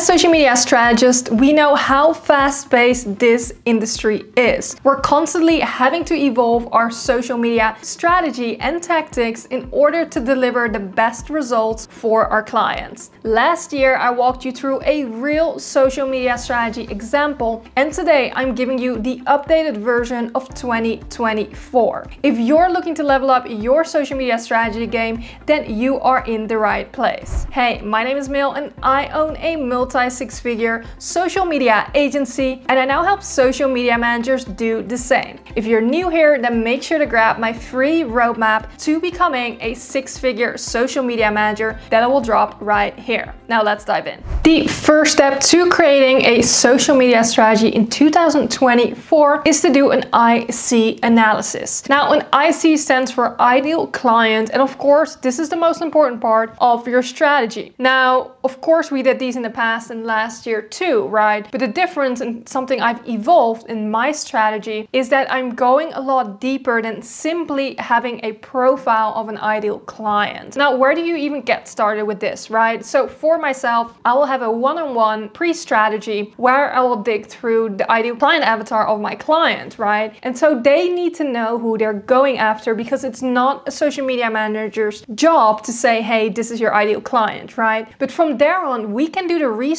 As social media strategists, we know how fast-paced this industry is. We're constantly having to evolve our social media strategy and tactics in order to deliver the best results for our clients. Last year, I walked you through a real social media strategy example, and today I'm giving you the updated version of 2024. If you're looking to level up your social media strategy game, then you are in the right place. Hey, my name is Mil and I own a multi-six-figure social media agency, and I now help social media managers do the same. If you're new here, then make sure to grab my free roadmap to becoming a six-figure social media manager that I will drop right here. Now let's dive in. The first step to creating a social media strategy in 2024 is to do an IC analysis. Now, an IC stands for ideal client, and of course, this is the most important part of your strategy. Now, of course, we did these in the past and last year too, right? But the difference and something I've evolved in my strategy is that I'm going a lot deeper than simply having a profile of an ideal client. Now, where do you even get started with this, right? So for myself, I will have a one-on-one pre-strategy where I will dig through the ideal client avatar of my client, right? And so they need to know who they're going after, because it's not a social media manager's job to say, hey, this is your ideal client, right? But from there on, we can do the research,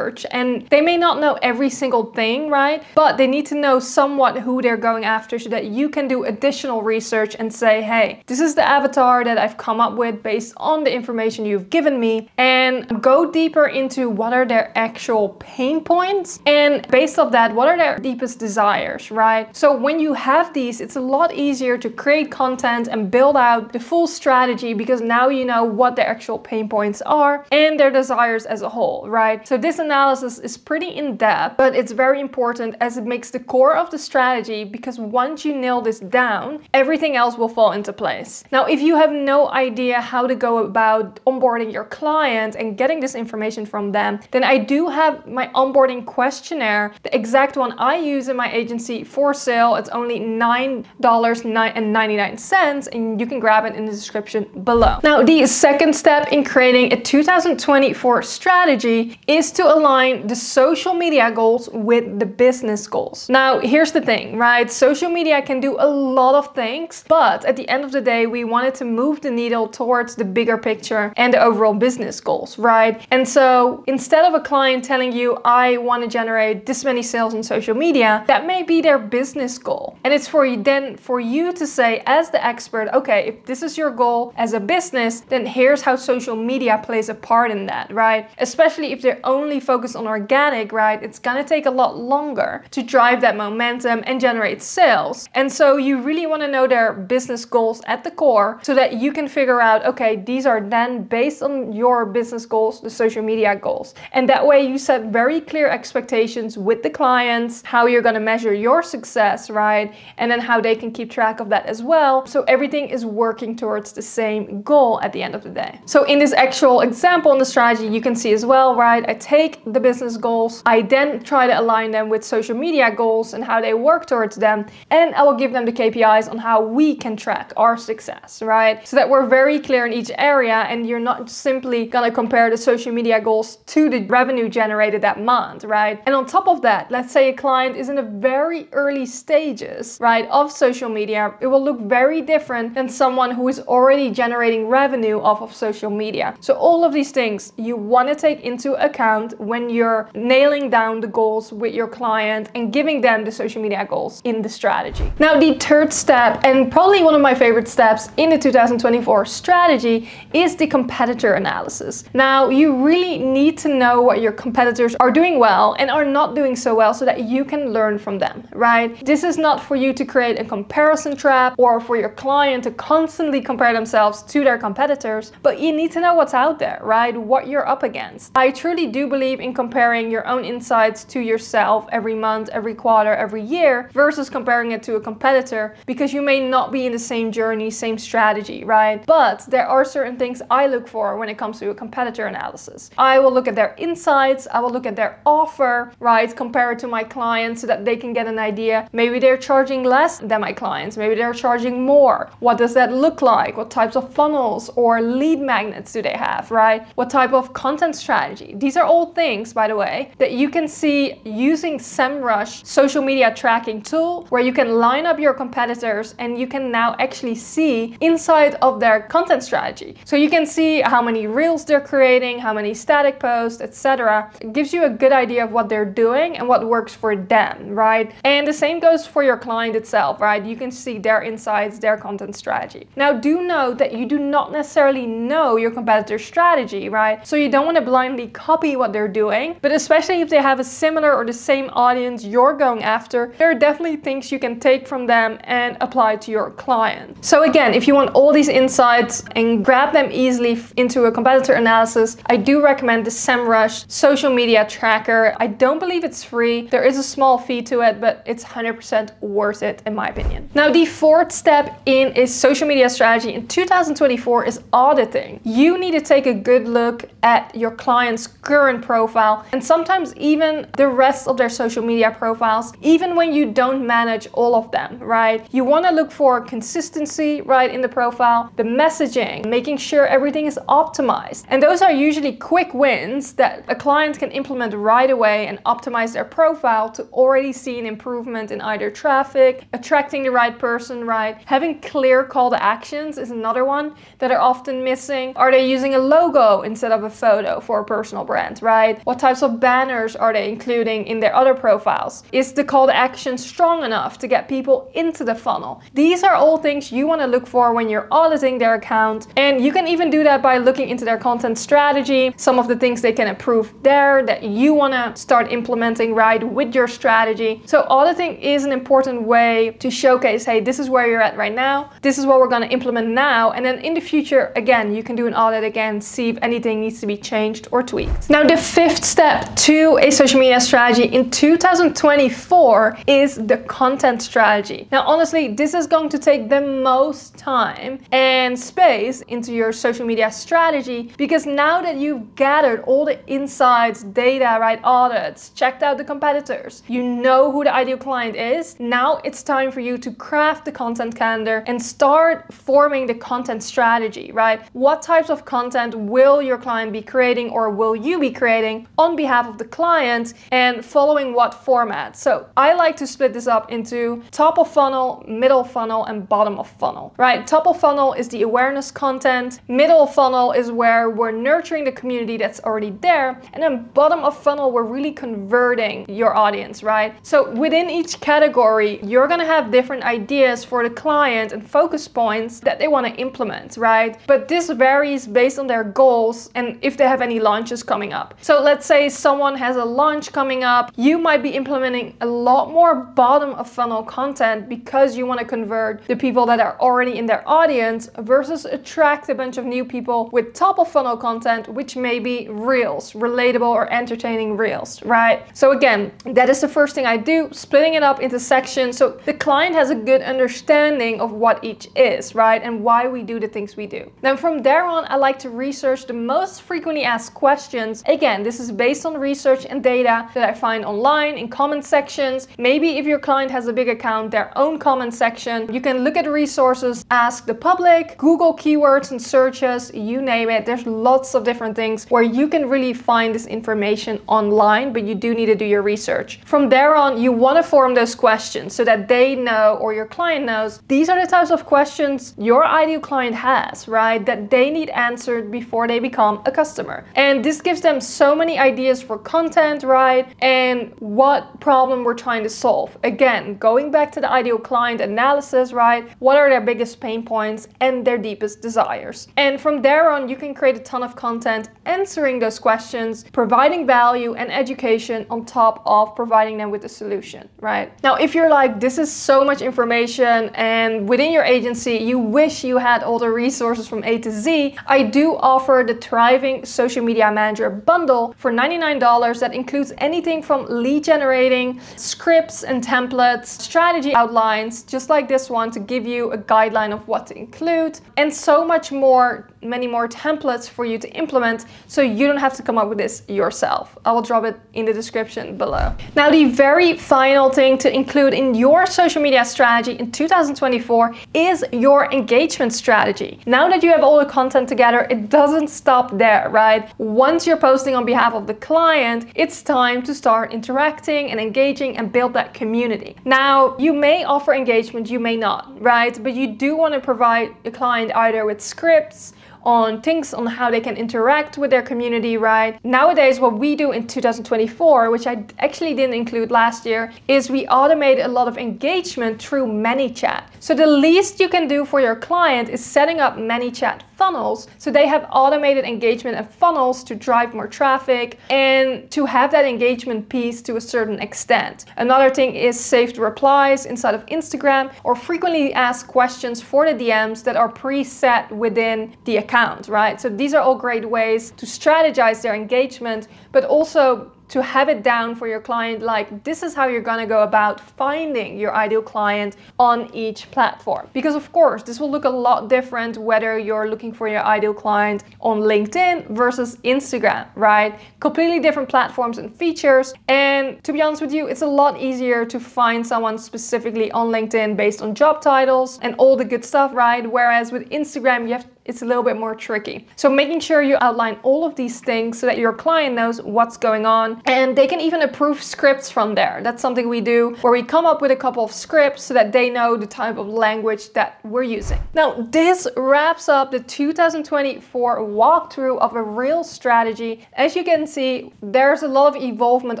and they may not know every single thing, right? But they need to know somewhat who they're going after so that you can do additional research and say, hey, this is the avatar that I've come up with based on the information you've given me, and go deeper into what are their actual pain points, and based off that, what are their deepest desires, right? So when you have these, it's a lot easier to create content and build out the full strategy, because now you know what their actual pain points are and their desires as a whole, right? So this analysis is pretty in-depth, but it's very important as it makes the core of the strategy, because once you nail this down, everything else will fall into place. Now, if you have no idea how to go about onboarding your client and getting this information from them, then I do have my onboarding questionnaire, the exact one I use in my agency, for sale. It's only $9.99, and you can grab it in the description below. Now, the second step in creating a 2024 strategy is to align the social media goals with the business goals. Now, here's the thing, right? Social media can do a lot of things, but at the end of the day, we wanted to move the needle towards the bigger picture and the overall business goals, right? And so instead of a client telling you, I want to generate this many sales on social media, that may be their business goal. And it's for you to say, as the expert, okay, if this is your goal as a business, then here's how social media plays a part in that, right? Especially if they're only focused on organic, right? It's gonna take a lot longer to drive that momentum and generate sales. And so you really want to know their business goals at the core so that you can figure out, okay, these are then based on your business goals, the social media goals. And that way you set very clear expectations with the clients, how you're going to measure your success, right? And then how they can keep track of that as well. So everything is working towards the same goal at the end of the day. So in this actual example in the strategy, you can see as well, right? I take the business goals, I then try to align them with social media goals and how they work towards them. And I will give them the KPIs on how we can track our success, right? So that we're very clear in each area, and you're not simply gonna compare the social media goals to the revenue generated that month, right? And on top of that, let's say a client is in the very early stages, right, of social media. It will look very different than someone who is already generating revenue off of social media. So all of these things you want to take into account when you're nailing down the goals with your client and giving them the social media goals in the strategy. Now, the third step, and probably one of my favorite steps in the 2024 strategy, is the competitor analysis. Now, you really need to know what your competitors are doing well and are not doing so well so that you can learn from them, right? This is not for you to create a comparison trap or for your client to constantly compare themselves to their competitors, but you need to know what's out there, right? What you're up against. I truly do believe in comparing your own insights to yourself every month, every quarter, every year, versus comparing it to a competitor, because you may not be in the same journey, same strategy, right? But there are certain things I look for when it comes to a competitor analysis. I will look at their insights, I will look at their offer, right? Compare it to my clients so that they can get an idea. Maybe they're charging less than my clients, maybe they're charging more. What does that look like? What types of funnels or lead magnets do they have, right? What type of content strategy? These are are all things, by the way, that you can see using SEMrush social media tracking tool, where you can line up your competitors and you can now actually see inside of their content strategy. So you can see how many reels they're creating, how many static posts, etc. It gives you a good idea of what they're doing and what works for them, right? And the same goes for your client itself, right? You can see their insights, their content strategy. Now, do note that you do not necessarily know your competitor's strategy, right? So you don't want to blindly copy what they're doing, but especially if they have a similar or the same audience you're going after, there are definitely things you can take from them and apply to your client. So again, if you want all these insights and grab them easily into a competitor analysis, I do recommend the SEMrush social media tracker. I don't believe it's free. There is a small fee to it, but it's 100% worth it in my opinion. Now, the fourth step in a social media strategy in 2024 is auditing. You need to take a good look at your client's current profile and sometimes even the rest of their social media profiles, even when you don't manage all of them, right? You want to look for consistency, right, in the profile, the messaging, making sure everything is optimized. And those are usually quick wins that a client can implement right away and optimize their profile to already see an improvement in either traffic, attracting the right person, right? Having clear call to actions is another one that are often missing. Are they using a logo instead of a photo for a personal brand, right? What types of banners are they including in their other profiles? Is the call to action strong enough to get people into the funnel? These are all things you want to look for when you're auditing their account. And you can even do that by looking into their content strategy, some of the things they can improve there that you want to start implementing right with your strategy. So auditing is an important way to showcase, hey, this is where you're at right now. This is what we're going to implement now. And then in the future, again, you can do an audit again, see if anything needs to be changed or tweaked. Now, the fifth step to a social media strategy in 2024 is the content strategy. Now, honestly, this is going to take the most time and space into your social media strategy, because now that you've gathered all the insights, data, right, audits, checked out the competitors, you know who the ideal client is, now it's time for you to craft the content calendar and start forming the content strategy, right? What types of content will your client be creating, or will you be creating on behalf of the client, and following what format? So I like to split this up into top of funnel, middle funnel, and bottom of funnel, right? Top of funnel is the awareness content. Middle funnel is where we're nurturing the community that's already there. And then bottom of funnel, we're really converting your audience, right? So within each category, you're gonna have different ideas for the client and focus points that they want to implement, right? But this varies based on their goals and if they have any launches coming up. So let's say someone has a launch coming up, you might be implementing a lot more bottom of funnel content because you want to convert the people that are already in their audience versus attract a bunch of new people with top of funnel content, which may be reels, relatable or entertaining reels, right? So again, that is the first thing I do, splitting it up into sections so the client has a good understanding of what each is, right? And why we do the things we do. Then from there on, I like to research the most frequently asked questions. Again, this is based on research and data that I find online in comment sections. Maybe if your client has a big account, their own comment section. You can look at resources, ask the public, Google keywords and searches, you name it. There's lots of different things where you can really find this information online, but you do need to do your research. From there on, you want to form those questions so that they know, or your client knows, these are the types of questions your ideal client has, right? That they need answered before they become a customer. And this gives them so many ideas for content, right? And what problem we're trying to solve. Again, going back to the ideal client analysis, right? What are their biggest pain points and their deepest desires? And from there on, you can create a ton of content answering those questions, providing value and education on top of providing them with a solution, right? Now, if you're like, this is so much information and within your agency, you wish you had all the resources from A to Z, I do offer the Thriving Social Media Manager bundle for $99 that includes anything from lead generating, scripts and templates, strategy outlines, just like this one to give you a guideline of what to include, and so much more many more templates for you to implement, so you don't have to come up with this yourself. I will drop it in the description below. Now, the very final thing to include in your social media strategy in 2024 is your engagement strategy. Now that you have all the content together, it doesn't stop there, right? Once you're posting on behalf of the client, it's time to start interacting and engaging and build that community. Now, you may offer engagement, you may not, right? But you do want to provide a client either with scripts on things on how they can interact with their community, right? Nowadays, what we do in 2024, which I actually didn't include last year, is we automate a lot of engagement through ManyChat. So the least you can do for your client is setting up ManyChat funnels so they have automated engagement and funnels to drive more traffic and to have that engagement piece to a certain extent. Another thing is saved replies inside of Instagram or frequently asked questions for the DMs that are preset within the account, right? So these are all great ways to strategize their engagement, but also to have it down for your client, like this is how you're gonna go about finding your ideal client on each platform. Because of course, this will look a lot different whether you're looking for your ideal client on LinkedIn versus Instagram, right? Completely different platforms and features. And to be honest with you, it's a lot easier to find someone specifically on LinkedIn based on job titles and all the good stuff, right? Whereas with Instagram, it's a little bit more tricky. So making sure you outline all of these things so that your client knows what's going on, and they can even approve scripts from there. That's something we do where we come up with a couple of scripts so that they know the type of language that we're using. Now, this wraps up the 2024 walkthrough of a real strategy. As you can see, there's a lot of evolvement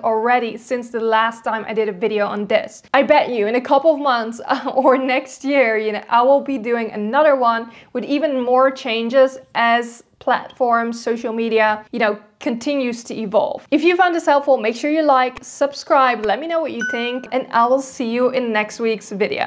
already since the last time I did a video on this. I bet you in a couple of months or next year, I will be doing another one with even more changes as platforms, social media, continues to evolve. If you found this helpful, make sure you like, subscribe, let me know what you think, and I will see you in next week's video.